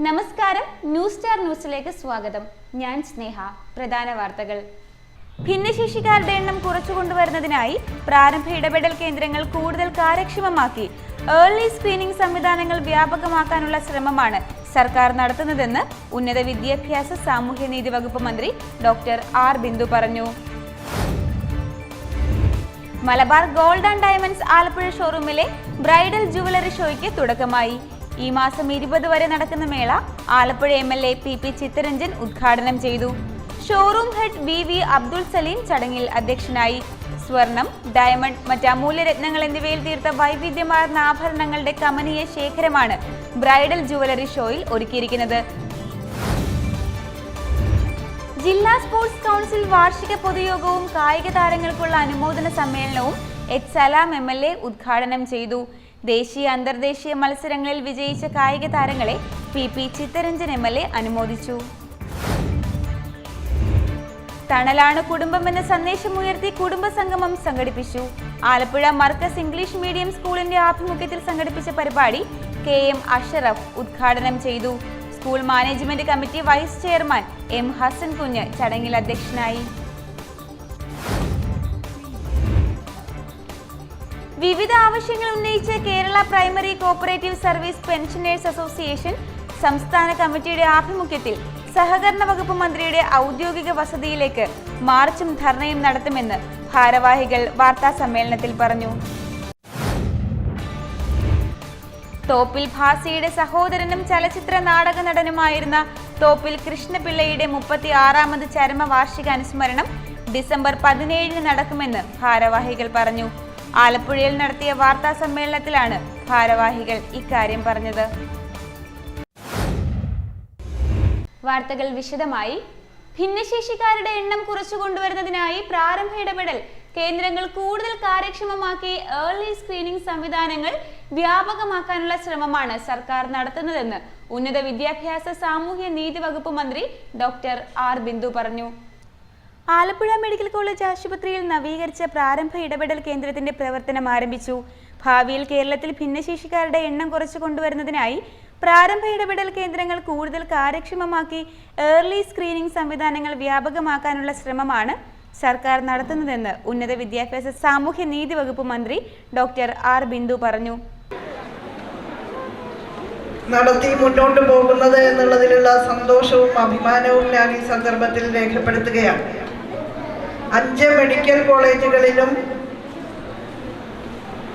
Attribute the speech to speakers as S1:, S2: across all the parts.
S1: നമസ്കാരം, news star ന്യൂസിലേക്ക് സ്വാഗതം. ഞാൻ സ്നേഹ. പ്രധാന വാർത്തകൾ. ഭിന്നശേഷിക്കാരുടെ എണ്ണം കുറച്ചുകൊണ്ടുവരുന്നതിനായി പ്രാരംഭ ഇടപെടൽ കേന്ദ്രങ്ങൾ കൂടുതൽ കാര്യക്ഷമമാക്കി ഏർലി സ്ക്രീനിംഗ് സംവിധാനങ്ങൾ വ്യാപകമാക്കാനുള്ള ശ്രമമാണ് സർക്കാർ നടത്തുന്നതെന്ന് ഉന്നത വിദ്യാഭ്യാസ സാമൂഹ്യനീതി വകുപ്പ് മന്ത്രി ഡോക്ടർ ആർ ബിന്ദു പറഞ്ഞു. Malabar gold and diamonds Alappuzha ഷോറൂമിലെ ബ്രൈഡൽ ജുവലറി ഷോയ്ക്ക് തുടക്കമായി. ഈ മാസം 20 വരെ നടക്കുന്ന മേള ആലപ്പുഴ MLA PP ചിത്തരഞ്ജൻ ഉദ്ഘാടനം ചെയ്തു. Showroom head VV Abdul Salim ചടങ്ങിൽ അധ്യക്ഷനായി. സ്വർണം, ഡയമണ്ട്, മറ്റ് അമൂല്യരത്നങ്ങൾ എന്നിവയിൽ തീർത്ത വൈവിധ്യമാർന്ന ആഭരണങ്ങളുടെ കമനീയ ശേഖരമാണ് ബ്രൈഡൽ ജുവലറി ഷോയിൽ ഒരുക്കിയിരിക്കുന്നത്. ജില്ലാ സ്പോർട്സ് കൗൺസിൽ വാർഷിക പൊതുയോഗവും കായിക താരങ്ങൾക്കുള്ള അനുമോദന സമ്മേളനവും സലാം MLA ഉദ്ഘാടനം ചെയ്തു. ദേശീയ അന്തർദേശീയ മത്സരങ്ങളിൽ വിജയിച്ച കായിക താരങ്ങളെ PP ചിത്തരഞ്ജൻ MLA അനുമോദിച്ചു. തണലാണ് കുടുംബം എന്ന സന്ദേശമുയർത്തി കുടുംബസംഗമം സംഘടിപ്പിച്ചു. ആലപ്പുഴ മർക്കസ് ഇംഗ്ലീഷ് മീഡിയം സ്കൂളിന്റെ ആഭിമുഖ്യത്തിൽ സംഘടിപ്പിച്ച പരിപാടി KM അഷറഫ് ഉദ്ഘാടനം ചെയ്തു. School management committee vice chairman M Hasan Kunju ചടങ്ങിൽ അധ്യക്ഷനായി. വിവിധ ആവശ്യങ്ങൾ ഉന്നയിച്ച് Kerala primary cooperative service pensioners association സംസ്ഥാന കമ്മിറ്റിയുടെ ആഭിമുഖ്യത്തിൽ സഹകരണ വകുപ്പ് മന്ത്രിയുടെ ഔദ്യോഗിക വസതിയിലേക്ക് മാർച്ചും ധർണയും നടത്തുമെന്ന് ഭാരവാഹികൾ വാർത്താ സമ്മേളനത്തിൽ പറഞ്ഞു. തോപ്പിൽ ഭാസിയുടെ സഹോദരനും ചലച്ചിത്ര നാടക നടനുമായിരുന്ന തോപ്പിൽ കൃഷ്ണപിള്ളയുടെ 36ാമത് ചരമവാർഷിക അനുസ്മരണം ഡിസംബർ 17 നടക്കുമെന്ന് ഭാരവാഹികൾ പറഞ്ഞു. ആലപ്പുഴയിൽ നടത്തിയ വാർത്താ സമ്മേളനത്തിലാണ് ഭാരവാഹികൾ ഇക്കാര്യം പറഞ്ഞത്. വാർത്തകൾ വിശദമായി. ഭിന്നശേഷിക്കാരുടെ എണ്ണം കുറച്ചുകൊണ്ടുവരുന്നതിനായി പ്രാരംഭ ഇടപെടൽ കേന്ദ്രങ്ങൾ കൂടുതൽ കാര്യക്ഷമമാക്കി ഏർലി സ്ക്രീനിംഗ് സംവിധാനങ്ങൾ വ്യാപകമാക്കാനുള്ള ശ്രമമാണ് സർക്കാർ നടത്തുന്നതെന്ന് ഉന്നത വിദ്യാഭ്യാസ സാമൂഹ്യ നീതി വകുപ്പ് മന്ത്രി ഡോക്ടർ ആർ ബിന്ദു പറഞ്ഞു. ആലപ്പുഴ മെഡിക്കൽ കോളേജ് ആശുപത്രിയിൽ നവീകരിച്ച പ്രാരംഭ ഇടപെടൽ കേന്ദ്രത്തിന്റെ പ്രവർത്തനം ആരംഭിച്ചു. ഭാവിയിൽ കേരളത്തിൽ ഭിന്നശേഷിക്കാരുടെ എണ്ണം കുറച്ചു കൊണ്ടുവരുന്നതിനായി പ്രാരംഭ ഇടപെടൽ കേന്ദ്രങ്ങൾ കൂടുതൽ കാര്യക്ഷമമാക്കി ഏർലി സ്ക്രീനിംഗ് സംവിധാനങ്ങൾ വ്യാപകമാക്കാനുള്ള ശ്രമമാണ് സർക്കാർ നടത്തുന്നതെന്ന് ഉന്നത വിദ്യാഭ്യാസ സാമൂഹ്യ നീതി വകുപ്പ് മന്ത്രി ഡോക്ടർ ആർ ബിന്ദു പറഞ്ഞു.
S2: നടത്തി മുന്നോട്ട് പോകുന്നത് എന്നുള്ളതിലുള്ള സന്തോഷവും അഭിമാനവും ഞാൻ ഈ സന്ദർഭത്തിൽ രേഖപ്പെടുത്തുകയാണ്. 5 മെഡിക്കൽ കോളേജുകളിലും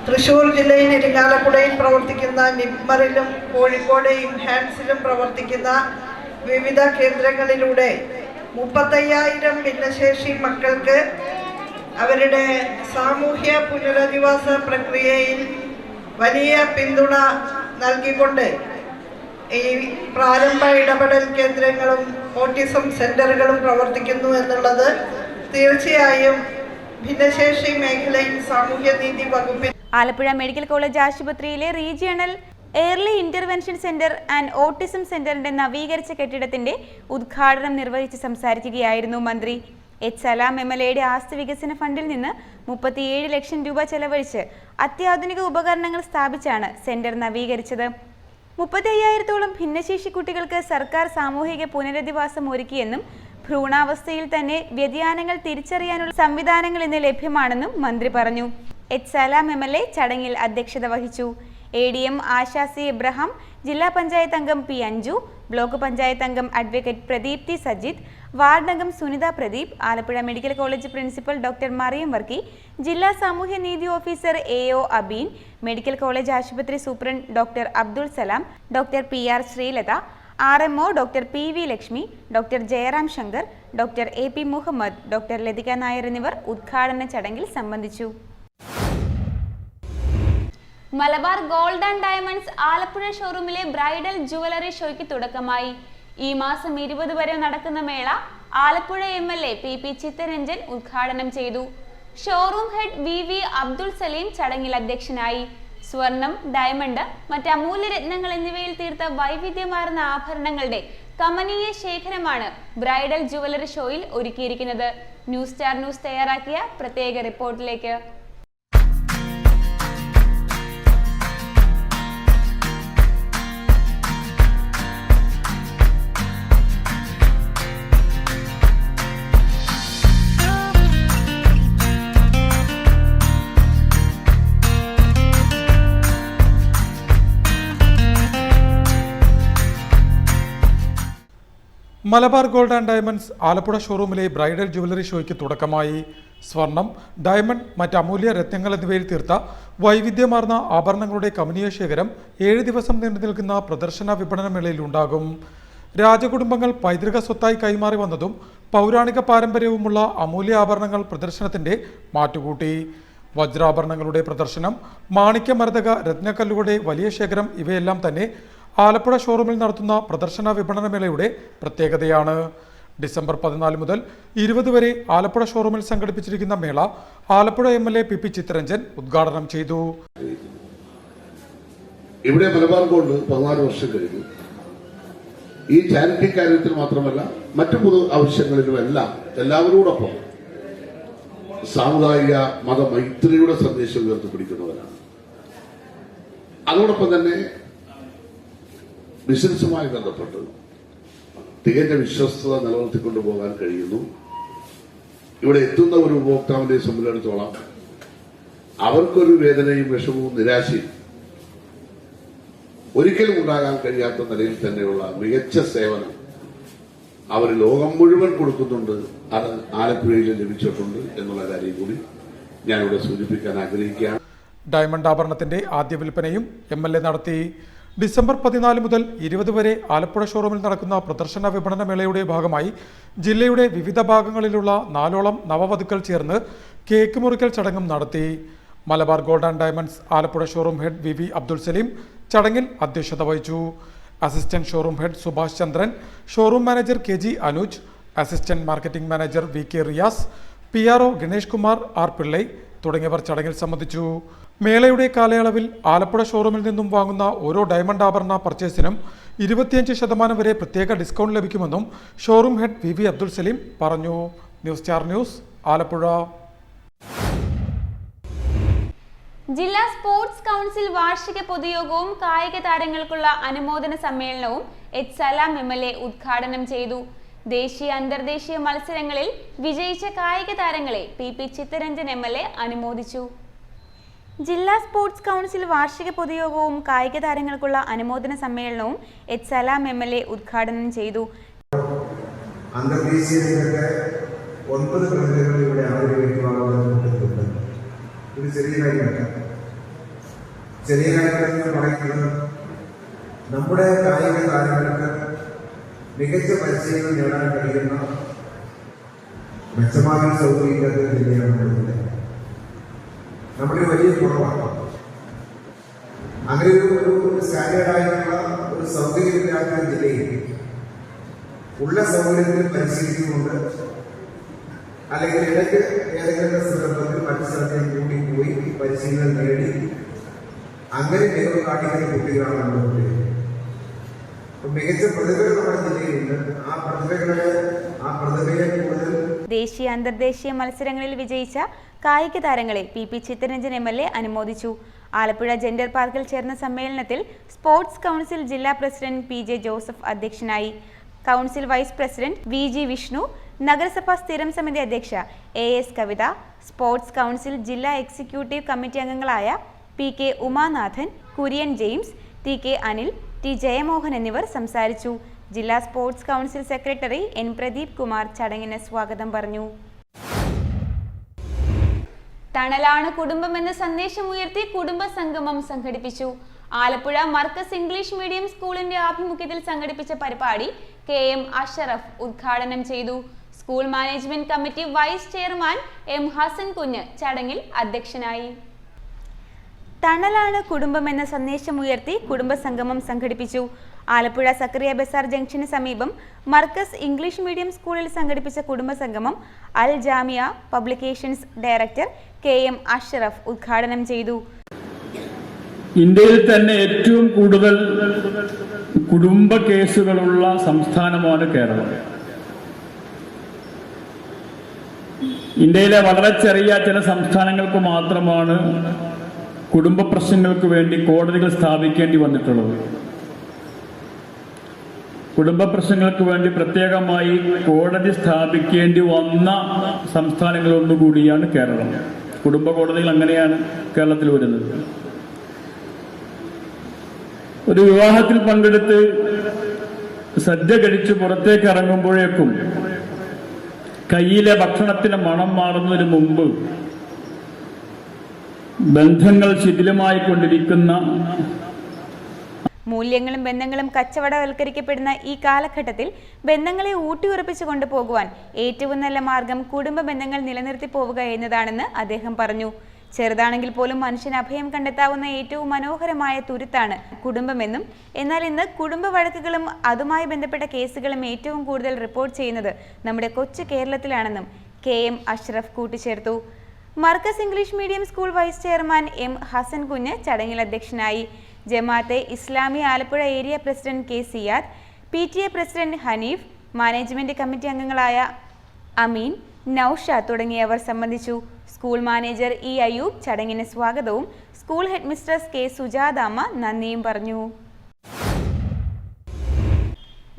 S2: തൃശ്ശൂർ ജില്ലയിൽ ഇരിങ്ങാലക്കുടയിൽ പ്രവർത്തിക്കുന്ന നിപ്മറിലും കോഴിക്കോട് ഇംഹാൻസിലും പ്രവർത്തിക്കുന്ന വിവിധ കേന്ദ്രങ്ങളിലൂടെ 35,000 ഭിന്നശേഷി മക്കൾക്ക് അവരുടെ സാമൂഹ്യ പുനരധിവാസ പ്രക്രിയയിൽ വലിയ പിന്തുണ നൽകിക്കൊണ്ട് ഈ പ്രാരംഭ ഇടപെടൽ കേന്ദ്രങ്ങളും ഓട്ടിസം സെന്ററുകളും പ്രവർത്തിക്കുന്നു എന്നുള്ളത് തീർച്ചയായും ഭിന്നശേഷി മേഖലയിൽ സാമൂഹ്യനീതി വകുപ്പിൽ
S1: ആലപ്പുഴ മെഡിക്കൽ കോളേജ് ആശുപത്രിയിലെ regional early intervention centre and autism സെന്ററിന്റെ നവീകരിച്ച കെട്ടിടത്തിന്റെ ഉദ്ഘാടനം നിർവഹിച്ച് സംസാരിക്കുകയായിരുന്നു മന്ത്രി. സലാം MLAയുടെ ആസ്തി വികസന ഫണ്ടിൽ നിന്ന് 37 ലക്ഷം രൂപ ചെലവഴിച്ച് അത്യാധുനിക ഉപകരണങ്ങൾ സ്ഥാപിച്ചാണ് സെന്റർ നവീകരിച്ചത്. 35,000-ഓളം ഭിന്നശേഷി കുട്ടികൾക്ക് സർക്കാർ സാമൂഹിക പുനരധിവാസം ഒരുക്കിയെന്നും ഭ്രൂണാവസ്ഥയിൽ തന്നെ വ്യതിയാനങ്ങൾ തിരിച്ചറിയാനുള്ള സംവിധാനങ്ങൾ ഇന്ന് ലഭ്യമാണെന്നും മന്ത്രി പറഞ്ഞു. സലാം MLA ചടങ്ങിൽ അധ്യക്ഷത വഹിച്ചു. ADM ആശാ C എബ്രഹാം, ജില്ലാ പഞ്ചായത്ത് അംഗം P അഞ്ജു, ബ്ലോക്ക് പഞ്ചായത്ത് അംഗം advocate Pradeep T Sajith, ward അംഗം Sunitha Pradeep, Alappuzha medical college principal doctor Mariyam Varkey, ജില്ലാ സാമൂഹ്യ നീതി officer AO Abeen, medical college ആശുപത്രി superintendent doctor Abdul Salam, doctor PR Sreelatha, RMO doctor PV Lakshmi, doctor Jayaram Shankar, doctor AP Muhammad, doctor Lathika Nair എന്നിവർ ഉദ്ഘാടന ചടങ്ങിൽ സംബന്ധിച്ചു. Malabar gold and diamonds Alappuzha ഷോറൂമിലെ ബ്രൈഡൽ ജുവലറി ഷോയ്ക്ക് തുടക്കമായി. ഈ മാസം 20 വരെ നടക്കുന്ന മേള ആലപ്പുഴ MLA PP ചിത്തരഞ്ജൻ ഉദ്ഘാടനം ചെയ്തു. Showroom head VV Abdul Salim ചടങ്ങിൽ അധ്യക്ഷനായി. സ്വർണം, ഡയമണ്ട്, മറ്റ് അമൂല്യരത്നങ്ങൾ എന്നിവയിൽ തീർത്ത വൈവിധ്യമാർന്ന ആഭരണങ്ങളുടെ കമനീയ ശേഖരമാണ് ബ്രൈഡൽ ജുവലറി ഷോയിൽ ഒരുക്കിയിരിക്കുന്നത്. ന്യൂസ് സ്റ്റാർ ന്യൂസ് തയ്യാറാക്കിയ പ്രത്യേക റിപ്പോർട്ടിലേക്ക്.
S3: Malabar gold and diamonds Alappuzha ഷോറൂമിലെ ബ്രൈഡൽ ജുവലറി ഷോയ്ക്ക് തുടക്കമായി. സ്വർണം, ഡയമണ്ട്, മറ്റ് അമൂല്യ രത്നങ്ങൾ എന്നിവയിൽ തീർത്ത വൈവിധ്യമാർന്ന ആഭരണങ്ങളുടെ കമനീയ ശേഖരം 7 ദിവസം നീണ്ടു നിൽക്കുന്ന പ്രദർശന വിപണന മേളയിലുണ്ടാകും. രാജകുടുംബങ്ങൾ പൈതൃക സ്വത്തായി കൈമാറി വന്നതും പൗരാണിക പാരമ്പര്യവുമുള്ള അമൂല്യ ആഭരണങ്ങൾ പ്രദർശനത്തിന്റെ മാറ്റുകൂട്ടി. വജ്രാഭരണങ്ങളുടെ പ്രദർശനം, മാണിക്യമരതക രത്നക്കല്ലുകളുടെ വലിയ ശേഖരം ഇവയെല്ലാം തന്നെ ആലപ്പുഴ ഷോറൂമിൽ നടത്തുന്ന പ്രദർശന വിപണന മേളയുടെ പ്രത്യേകതയാണ്. ഡിസംബർ 14 മുതൽ 20 വരെ ആലപ്പുഴ ഷോറൂമിൽ സംഘടിപ്പിച്ചിരിക്കുന്ന മേള ആലപ്പുഴ MLA PP ചിത്തരഞ്ജൻ ഉദ്ഘാടനം ചെയ്തു.
S4: ഇവിടെ മലബാർ ഗോൾഡ് 14 വർഷം കഴിഞ്ഞു. ഈ ചാരിറ്റി കാര്യത്തിൽ മാത്രമല്ല മറ്റു പൊതു ആവശ്യങ്ങളിലുമെല്ലാം എല്ലാവരോടൊപ്പം സാമുദായിക മതമൈത്രിയുടെ സന്ദേശം ഉയർത്തിപ്പിടിക്കുന്നവരാണ്. അതോടൊപ്പം തന്നെ ബിസിനസ്സുമായി ബന്ധപ്പെട്ട് തികഞ്ഞ വിശ്വസ്തത നിലനിർത്തിക്കൊണ്ടുപോകാൻ കഴിയുന്നു. ഇവിടെ എത്തുന്ന ഒരു ഉപഭോക്താവിനെ സംബന്ധിച്ചിടത്തോളം അവർക്കൊരു വേദനയും വിഷമവും നിരാശയും ഒരിക്കലും ഉണ്ടാകാൻ കഴിയാത്ത നിലയിൽ തന്നെയുള്ള മികച്ച സേവനം അവർ ലോകം മുഴുവൻ കൊടുക്കുന്നുണ്ട്. അത് ആലപ്പുഴയിൽ ലഭിച്ചിട്ടുണ്ട് എന്നുള്ള കാര്യം കൂടി ഞാനിവിടെ സൂചിപ്പിക്കാൻ ആഗ്രഹിക്കുകയാണ്.
S3: ഡയമണ്ട് ആഭരണത്തിന്റെ ആദ്യ വിൽപ്പനയും MLA നടത്തി. ഡിസംബർ 14 മുതൽ 20 വരെ ആലപ്പുഴ ഷോറൂമിൽ നടക്കുന്ന പ്രദർശന വിപണന മേളയുടെ ഭാഗമായി ജില്ലയുടെ വിവിധ ഭാഗങ്ങളിലുള്ള 4ഓളം നവവധുക്കൾ ചേർന്ന് കേക്ക് മുറിക്കൽ ചടങ്ങും നടത്തി. Malabar gold and diamonds Alappuzha showroom head VV Abdul Salim ചടങ്ങിൽ അധ്യക്ഷത വഹിച്ചു. Assistant showroom head Subhash Chandran, showroom manager KG Anuj, assistant marketing manager VK Riyas, PRO Ganesh Kumar R Pillai തുടങ്ങിയവർ ചടങ്ങിൽ സംബന്ധിച്ചു. മേളയുടെ കാലയളവിൽ ആലപ്പുഴ ഷോറൂമിൽ നിന്നും വാങ്ങുന്ന ഓരോ ഡയമണ്ട് ആഭരണ പർച്ചേസിനും 25% വരെ പ്രത്യേക ഡിസ്കൗണ്ട് ലഭിക്കുമെന്നും showroom head VV Abdul Salim പറഞ്ഞു. News star news Alappuzha.
S1: ജില്ലാ സ്പോർട്സ് കൗൺസിൽ വാർഷിക പൊതുയോഗവും കായിക താരങ്ങൾക്കുള്ള അനുമോദന സമ്മേളനവും സലാം MLA ഉദ്ഘാടനം ചെയ്തു. ദേശീയ അന്തർദേശീയ മത്സരങ്ങളിൽ വിജയിച്ച കായിക താരങ്ങളെ PP ചിത്തരഞ്ജൻ MLA അനുമോദിച്ചു. ജില്ലാ സ്പോർട്സ് കൗൺസിൽ വാർഷിക പൊതുയോഗവും കായിക താരങ്ങൾക്കുള്ള അനുമോദന സമ്മേളനവും സലാം MLA ഉദ്ഘാടനം ചെയ്തു.
S5: അന്തർദേശീയ 9 പ്രതിഭകൾ ഇവിടെ ആദരിക്കുവാനുള്ള ഒരു ചെറിയ കാര്യമല്ല. ചെറിയ കാര്യമെന്ന് പറയുന്നത് നമ്മുടെ കായിക താരങ്ങൾക്ക് മികച്ച പരിശീലനം നേടാൻ കഴിയുന്ന മെച്ചമായ സൗകര്യങ്ങളുടെ ജില്ലയാണ് നമ്മുടെ വലിയ കുറവാണ്. അങ്ങനെ ഒരു സ്റ്റാൻഡേർഡായിട്ടുള്ള ഒരു സൗകര്യമില്ലാത്ത ജില്ലയിൽ ഉള്ള സൗകര്യത്തിൽ പരിശീലിച്ചുകൊണ്ട് അല്ലെങ്കിൽ ഇടയ്ക്ക് ഏതെങ്കിലും സന്ദർഭത്തിൽ മറ്റു സ്ഥലത്തേക്ക് കൂടി പോയി പരിശീലനം നേടി അങ്ങനെ മികവ് കാണിക്കുന്ന കുട്ടികളാണ് നമ്മുടെ കുട്ടികൾ. മികച്ച പ്രതിഭകൾ നമ്മുടെ ജില്ലയിലുണ്ട്. ആ പ്രതിഭയെ കൂടുതൽ
S1: ദേശീയ അന്തർദേശീയ മത്സരങ്ങളിൽ വിജയിച്ച കായിക താരങ്ങളെ PP ചിത്തരഞ്ജൻ MLA അനുമോദിച്ചു. ആലപ്പുഴ ജെൻഡർ പാർക്കിൽ ചേർന്ന സമ്മേളനത്തിൽ സ്പോർട്സ് കൗൺസിൽ ജില്ലാ പ്രസിഡന്റ് PJ ജോസഫ് അധ്യക്ഷനായി. Council vice president VG Vishnu, നഗരസഭാ സ്ഥിരം സമിതി അധ്യക്ഷ AS കവിത, സ്പോർട്സ് കൗൺസിൽ ജില്ലാ എക്സിക്യൂട്ടീവ് കമ്മിറ്റി അംഗങ്ങളായ PK Umanathan, Kurian James, TK Anil, T Jayamohan എന്നിവർ സംസാരിച്ചു. ജില്ലാ sports council secretary N Pradeep Kumar ചടങ്ങിന് സ്വാഗതം പറഞ്ഞു. തണലാണ് കുടുംബം എന്ന സന്ദേശമുയർത്തി കുടുംബ സംഗമം സംഘടിപ്പിച്ചു. ആലപ്പുഴ മർക്കസ് ഇംഗ്ലീഷ് മീഡിയം സ്കൂളിന്റെ ആഭിമുഖ്യത്തിൽ സംഘടിപ്പിച്ച പരിപാടി KM അഷറഫ് ഉദ്ഘാടനം ചെയ്തു. School management committee vice chairman M Hasan Kunju ചടങ്ങിൽ അധ്യക്ഷനായി. തണലാണ് കുടുംബം എന്ന സന്ദേശമുയർത്തി കുടുംബ സംഗമം സംഘടിപ്പിച്ചു. ആലപ്പുഴ സക്കറിയ ബസാർ ജംഗ്ഷന് സമീപം മർക്കസ് ഇംഗ്ലീഷ് മീഡിയം സ്കൂളിൽ സംഘടിപ്പിച്ച കുടുംബ സംഗമം Al Jamia publications director KM Ashraf ഉദ്ഘാടനം ചെയ്തു.
S6: ഇന്ത്യയിൽ തന്നെ ഏറ്റവും കൂടുതൽ കുടുംബ കേസുകളുള്ള സംസ്ഥാനമാണ് കേരളം. ഇന്ത്യയിലെ വളരെ ചെറിയ ചില സംസ്ഥാനങ്ങൾക്ക് മാത്രമാണ് കുടുംബ പ്രശ്നങ്ങൾക്ക് വേണ്ടി കോടതികൾ സ്ഥാപിക്കേണ്ടി വന്നിട്ടുള്ളത്. കുടുംബ പ്രശ്നങ്ങൾക്ക് വേണ്ടി പ്രത്യേകമായി കോടതി സ്ഥാപിക്കേണ്ടി വന്ന സംസ്ഥാനങ്ങളൊന്നുകൂടിയാണ് കേരളം. കുടുംബ കോടതികൾ അങ്ങനെയാണ് കേരളത്തിൽ വരുന്നത്. ഒരു വിവാഹത്തിൽ പങ്കെടുത്ത് സദ്യ കഴിച്ച് പുറത്തേക്ക് ഇറങ്ങുമ്പോഴേക്കും കയ്യിലെ ഭക്ഷണത്തിന് മണം മാറുന്നതിന് മുമ്പ് ബന്ധങ്ങൾ ശിഥിലമായിക്കൊണ്ടിരിക്കുന്ന,
S1: മൂല്യങ്ങളും ബന്ധങ്ങളും കച്ചവടവൽക്കരിക്കപ്പെടുന്ന ഈ കാലഘട്ടത്തിൽ ബന്ധങ്ങളെ ഊട്ടിയുറപ്പിച്ചു കൊണ്ടുപോകുവാൻ ഏറ്റവും നല്ല മാർഗം കുടുംബ ബന്ധങ്ങൾ നിലനിർത്തി പോവുക എന്നതാണെന്ന് അദ്ദേഹം പറഞ്ഞു. ചെറുതാണെങ്കിൽ പോലും മനുഷ്യന് അഭയം കണ്ടെത്താവുന്ന ഏറ്റവും മനോഹരമായ തുരുത്താണ് കുടുംബമെന്നും, എന്നാൽ ഇന്ന് കുടുംബ വഴക്കുകളും അതുമായി ബന്ധപ്പെട്ട കേസുകളും ഏറ്റവും കൂടുതൽ റിപ്പോർട്ട് ചെയ്യുന്നത് നമ്മുടെ കൊച്ചു കേരളത്തിലാണെന്നും KM അഷ്റഫ് കൂട്ടിച്ചേർത്തു. Markaz English medium school vice chairman M Hasan Kunju ചടങ്ങിൽ അധ്യക്ഷനായി. Jamaat Islami Alappuzha area president K Siyad, PTA president Haneef, management committee അംഗങ്ങളായ അമീൻ, നൌഷാദ് തുടങ്ങിയവർ സംബന്ധിച്ചു. സ്കൂൾ മാനേജർ E അയ്യൂബ് ചടങ്ങിന് സ്വാഗതവും സ്കൂൾ ഹെഡ് മിസ്ട്രസ് K സുജാതാമ്മ നന്ദിയും പറഞ്ഞു.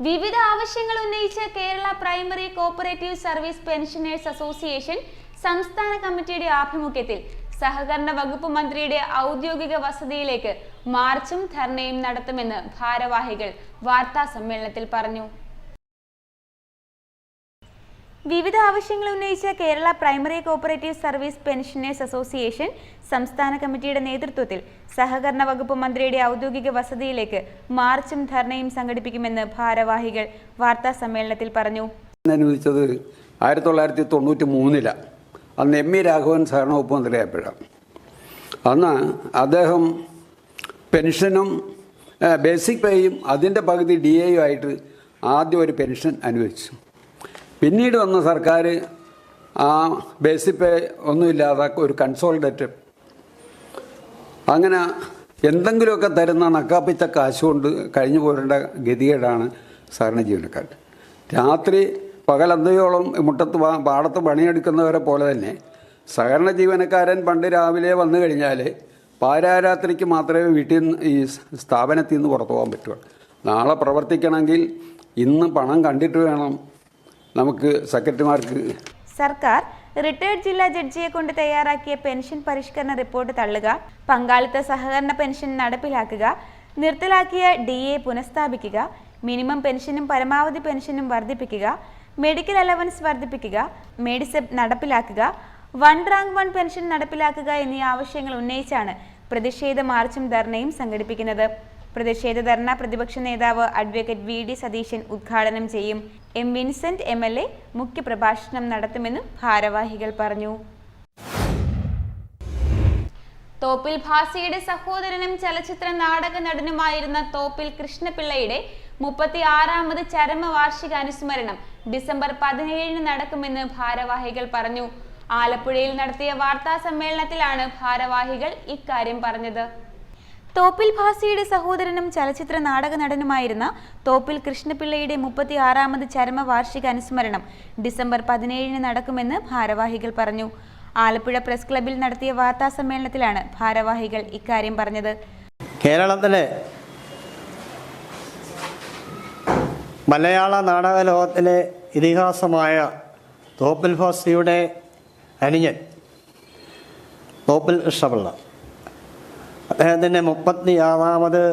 S1: വിവിധ ആവശ്യങ്ങൾ ഉന്നയിച്ച് Kerala primary cooperative service pensioners association സംസ്ഥാന കമ്മിറ്റിയുടെ ആഭിമുഖ്യത്തിൽ സഹകരണ വകുപ്പ് മന്ത്രിയുടെ ഔദ്യോഗിക വസതിയിലേക്ക് മാർച്ചും ധർണയും നടത്തുമെന്ന് ഭാരവാഹികൾ വാർത്താ സമ്മേളനത്തിൽ പറഞ്ഞു. വിവിധ ആവശ്യങ്ങൾ ഉന്നയിച്ച Kerala primary cooperative service pensioners association സംസ്ഥാന കമ്മിറ്റിയുടെ നേതൃത്വത്തിൽ സഹകരണ വകുപ്പ് മന്ത്രിയുടെ ഔദ്യോഗിക വസതിയിലേക്ക് മാർച്ചും ധർണയും സംഘടിപ്പിക്കുമെന്ന് ഭാരവാഹികൾ വാർത്താ സമ്മേളനത്തിൽ പറഞ്ഞു.
S7: അനുവദിച്ചത് 1993 അന്ന് M. രാഘവൻ സഹകരണ വകുപ്പ് മന്ത്രിയായപ്പോഴാണ്. അന്ന് അദ്ദേഹം പെൻഷനും ബേസിക് പേയും അതിൻ്റെ പകുതി DA ആയിട്ട് ആദ്യം ഒരു പെൻഷൻ അനുവദിച്ചു. പിന്നീട് വന്ന സർക്കാർ ആ ബേസിക് പേ ഒന്നുമില്ലാതെ ഒരു കൺസോളിഡേറ്റ്, അങ്ങനെ എന്തെങ്കിലുമൊക്കെ തരുന്ന നക്കാപ്പിച്ച കാശ് കൊണ്ട് കഴിഞ്ഞു പോരേണ്ട ഗതികേടാണ് സഹകരണ ജീവനക്കാർ. രാത്രി പകലന്തയോളം മുട്ടത്ത് പാടത്ത് പണിയെടുക്കുന്നവരെ പോലെ തന്നെ സഹകരണ ജീവനക്കാരൻ പണ്ട് രാവിലെ വന്നു കഴിഞ്ഞാൽ പാരാരാത്രിക്ക് മാത്രമേ വീട്ടിൽ നിന്ന് ഈ സ്ഥാപനത്തിൽ നിന്ന് പുറത്തു പോകാൻ പറ്റുള്ളൂ. നാളെ പ്രവർത്തിക്കണമെങ്കിൽ ഇന്ന് പണം കണ്ടിട്ട് വേണം നമുക്ക് സെക്രട്ടറിമാർക്ക്.
S1: സർക്കാർ റിട്ടയർഡ് ജില്ലാ ജഡ്ജിയെ കൊണ്ട് തയ്യാറാക്കിയ പെൻഷൻ പരിഷ്കരണ റിപ്പോർട്ട് തള്ളുക, പങ്കാളിത്ത സഹകരണ പെൻഷൻ നടപ്പിലാക്കുക, നിർത്തലാക്കിയ DA പുനഃസ്ഥാപിക്കുക, മിനിമം പെൻഷനും പരമാവധി പെൻഷനും വർദ്ധിപ്പിക്കുക, മെഡിക്കൽ അലവൻസ് വർദ്ധിപ്പിക്കുക, മെഡിസെപ് നടപ്പിലാക്കുക, 1 റാങ്ക് 1 പെൻഷൻ നടപ്പിലാക്കുക എന്നീ ആവശ്യങ്ങൾ ഉന്നയിച്ചാണ് പ്രതിഷേധ മാർച്ചും ധർണയും സംഘടിപ്പിക്കുന്നത്. പ്രതിഷേധ ധർണ പ്രതിപക്ഷ നേതാവ് അഡ്വക്കേറ്റ് VD സതീശൻ ഉദ്ഘാടനം ചെയ്യും. M. വിൻസെന്റ് MLA മുഖ്യപ്രഭാഷണം നടത്തുമെന്നും ഭാരവാഹികൾ പറഞ്ഞു. തോപ്പിൽ ഭാസിയുടെ സഹോദരനും ചലച്ചിത്ര നാടക നടനുമായിരുന്ന തോപ്പിൽ കൃഷ്ണപിള്ളയുടെ 36ാമത് ചരമവാർഷിക അനുസ്മരണം ഡിസംബർ 17 നടക്കുമെന്ന് ഭാരവാഹികൾ പറഞ്ഞു. ആലപ്പുഴയിൽ നടത്തിയ വാർത്താ സമ്മേളനത്തിലാണ് ഭാരവാഹികൾ ഇക്കാര്യം പറഞ്ഞത്. തോപ്പിൽ ഭാസിയുടെ സഹോദരനും ചലച്ചിത്ര നാടക നടനുമായിരുന്ന തോപ്പിൽ കൃഷ്ണപിള്ളയുടെ 36ാമത് ചരമവാർഷിക അനുസ്മരണം ഡിസംബർ 17 നടക്കുമെന്ന് ഭാരവാഹികൾ പറഞ്ഞു. ആലപ്പുഴ പ്രസ് ക്ലബിൽ നടത്തിയ വാർത്താ സമ്മേളനത്തിലാണ് ഭാരവാഹികൾ ഇക്കാര്യം പറഞ്ഞത്.
S8: കേരളത്തിലെ മലയാള നാടക ലോകത്തിലെ ഇതിഹാസമായ തോപ്പിൽ ഭാസിയുടെ അനുജൻ തോപ്പിൽ കൃഷ്ണപിള്ള, അദ്ദേഹത്തിൻ്റെ 36ാമത്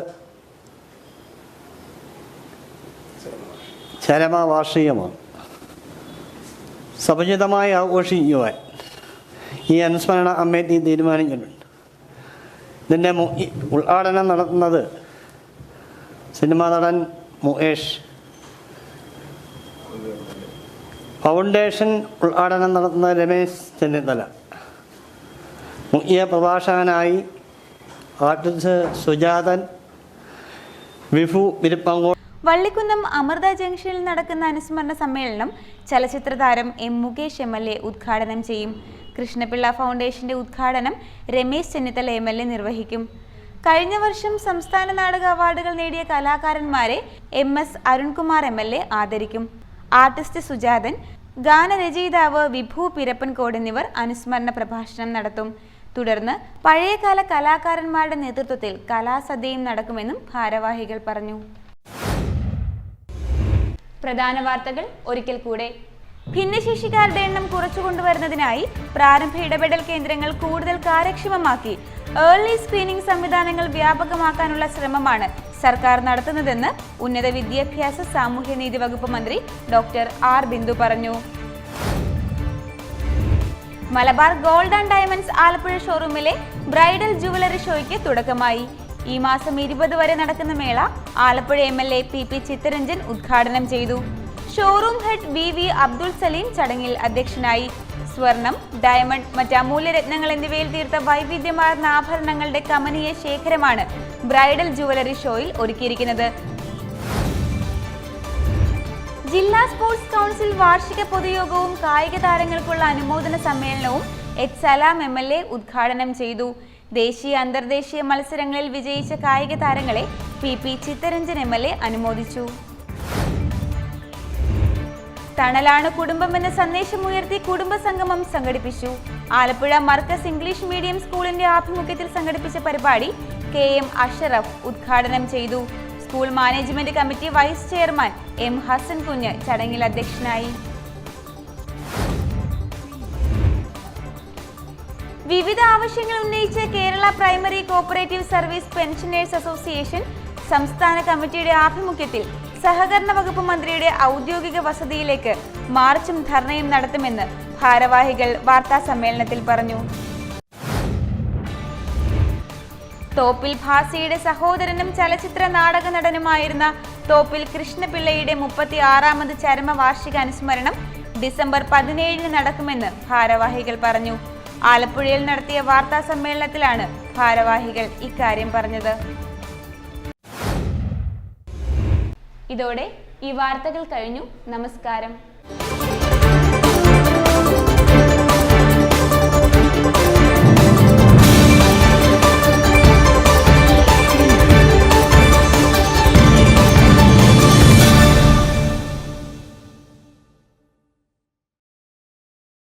S8: ചരമവാർഷികമാണ്. സമുചിതമായി ആഘോഷിക്കുവാൻ ഈ അനുസ്മരണ കമ്മിറ്റി തീരുമാനിച്ചിട്ടുണ്ട്. ഇതിൻ്റെ ഉദ്ഘാടനം നടത്തുന്നത് സിനിമാ നടൻ മുകേഷ്, ഫൗണ്ടേഷൻ ഉദ്ഘാടനം നടത്തുന്ന രമേശ് ചെന്നിത്തല, മുഖ്യ പ്രഭാഷകനായി ആർട്ടിസ്റ്റ് സുജാതൻ, വിഭു വിരുപ്പങ്കോട്.
S1: വള്ളിക്കുന്നം അമൃത ജംഗ്ഷനിൽ നടക്കുന്ന അനുസ്മരണ സമ്മേളനം ചലച്ചിത്ര താരം M. മുകേഷ് MLA ഉദ്ഘാടനം ചെയ്യും. കൃഷ്ണപിള്ള ഫൗണ്ടേഷന്റെ ഉദ്ഘാടനം രമേശ് ചെന്നിത്തല MLA നിർവഹിക്കും. കഴിഞ്ഞ വർഷം സംസ്ഥാന നാടക അവാർഡുകൾ നേടിയ കലാകാരന്മാരെ MS അരുൺകുമാർ MLA ആദരിക്കും. ആർട്ടിസ്റ്റ് സുജാതൻ, ഗാനരചയിതാവ് വിഭു പിരപ്പൻകോട് എന്നിവർ അനുസ്മരണ പ്രഭാഷണം നടത്തും. തുടർന്ന് പഴയകാല കലാകാരന്മാരുടെ നേതൃത്വത്തിൽ കലാസദ്യയും നടക്കുമെന്നും ഭാരവാഹികൾ പറഞ്ഞു. പ്രധാന വാർത്തകൾ ഒരിക്കൽ കൂടെ. ഭിന്നശേഷിക്കാരുടെ എണ്ണം കുറച്ചുകൊണ്ടുവരുന്നതിനായി പ്രാരംഭ ഇടപെടൽ കേന്ദ്രങ്ങൾ കൂടുതൽ കാര്യക്ഷമമാക്കി ഏർലി സ്ക്രീനിംഗ് സംവിധാനങ്ങൾ വ്യാപകമാക്കാനുള്ള ശ്രമമാണ് സർക്കാർ നടത്തുന്നതെന്ന് ഉന്നത വിദ്യാഭ്യാസ സാമൂഹ്യനീതി വകുപ്പ് മന്ത്രി ഡോക്ടർ ആർ ബിന്ദു പറഞ്ഞു. Malabar gold and diamonds Alappuzha ഷോറൂമിലെ ബ്രൈഡൽ ജുവലറി ഷോയ്ക്ക് തുടക്കമായി. ഈ മാസം 20 വരെ നടക്കുന്ന മേള ആലപ്പുഴ MLA PP ചിത്തരഞ്ജൻ ഉദ്ഘാടനം ചെയ്തു. Showroom head VV Abdul Salim ചടങ്ങിൽ അധ്യക്ഷനായി. സ്വർണം, ഡയമണ്ട്, മറ്റ് അമൂല്യരത്നങ്ങൾ എന്നിവയിൽ തീർത്ത വൈവിധ്യമാർന്ന ആഭരണങ്ങളുടെ കമനീയ ശേഖരമാണ് ബ്രൈഡൽ ജുവലറി ഷോയിൽ ഒരുക്കിയിരിക്കുന്നത്. ജില്ലാ സ്പോർട്സ് കൗൺസിൽ വാർഷിക പൊതുയോഗവും കായിക താരങ്ങൾക്കുള്ള അനുമോദന സമ്മേളനവും H. സലാം MLA ഉദ്ഘാടനം ചെയ്തു. ദേശീയ അന്തർദേശീയ മത്സരങ്ങളിൽ വിജയിച്ച കായിക താരങ്ങളെ PP ചിത്തരഞ്ജൻ MLA അനുമോദിച്ചു. തണലാണ് കുടുംബം എന്ന സന്ദേശമുയർത്തി കുടുംബസംഗമം സംഘടിപ്പിച്ചു. ആലപ്പുഴ മർക്കസ് ഇംഗ്ലീഷ് മീഡിയം സ്കൂളിന്റെ ആഭിമുഖ്യത്തിൽ സംഘടിപ്പിച്ച പരിപാടി KM അഷറഫ് ഉദ്ഘാടനം ചെയ്തു. School management committee vice chairman M. Hasan Kunju ചടങ്ങിൽ അധ്യക്ഷനായി. വിവിധ ആവശ്യങ്ങൾ ഉന്നയിച്ച് Kerala primary cooperative service pensioners association സംസ്ഥാന കമ്മിറ്റിയുടെ ആഭിമുഖ്യത്തിൽ സഹകരണ വകുപ്പ് മന്ത്രിയുടെ ഔദ്യോഗിക വസതിയിലേക്ക് മാർച്ചും ധർണയും നടത്തുമെന്ന് ഭാരവാഹികൾ വാർത്താ സമ്മേളനത്തിൽ പറഞ്ഞു. തോപ്പിൽ ഭാസിയുടെ സഹോദരനും ചലച്ചിത്ര നാടക നടനുമായിരുന്ന തോപ്പിൽ കൃഷ്ണപിള്ളയുടെ 36ാമത് ചരമവാർഷിക അനുസ്മരണം ഡിസംബർ 17 നടക്കുമെന്ന് ഭാരവാഹികൾ പറഞ്ഞു. ആലപ്പുഴയിൽ നടത്തിയ വാർത്താ സമ്മേളനത്തിലാണ് ഭാരവാഹികൾ ഇക്കാര്യം പറഞ്ഞത്. ഇതോടെ ഈ വാർത്തകൾ കഴിഞ്ഞു. നമസ്കാരം.